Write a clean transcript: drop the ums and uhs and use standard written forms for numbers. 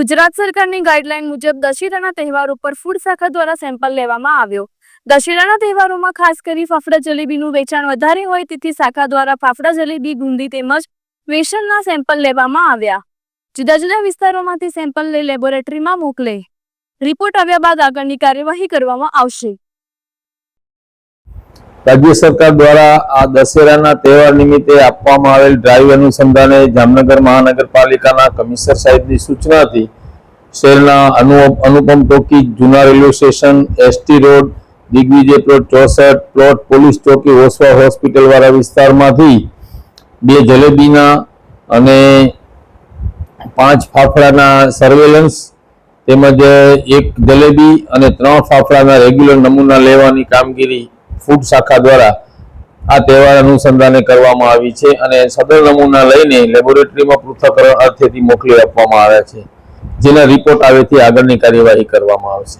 ગુજરાત સરકારની ગાઈડલાઈન મુજબ દશેરાના તહેવાર ઉપર ફૂડ શાખા દ્વારા સેમ્પલ લેવામાં આવ્યો। દશેરાના તહેવારોમાં ખાસ કરી ફાફડા જલેબીનું વેચાણ વધારે હોય તેથી શાખા દ્વારા ફાફડા જલેબી ગુંદી તેમજ વેસણના સેમ્પલ લેવામાં આવ્યા। જુદા જુદા વિસ્તારોમાંથી સેમ્પલ લઈ લેબોરેટરીમાં મોકલે। રિપોર્ટ આવ્યા બાદ આગળની કાર્યવાહી કરવામાં આવશે। राज्य सरकार द्वारा आ दशेराना तहेवार निमित्ते आपवामां आवेल ड्राइव अनुसंधाने जामनगर महानगरपालिकाना कमिश्नर साहेबनी सूचनाथी शहेરના अनुपम टोकी जूना railway station ST road Digvijay plot 64 plot police चौकी ओसवा होस्पिटल वाळा विस्तारमांथी 2 जलेबीना अने 5 फाफड़ाना सर्वेलन्स તેમજ 1 જલેબી અને 3 ફાફડાના રેગ્યુલર નમૂના લેવાની કામગીરી ફૂડ શાખા દ્વારા આ તહેવાર અનુસંધાને કરવામાં આવી છે અને સદર નમૂના લઈને લેબોરેટરીમાં પૃથ્થકરણ અર્થેથી મોકલી આપવામાં આવ્યા છે, જેના રિપોર્ટ આવેથી આગળની કાર્યવાહી કરવામાં આવશે।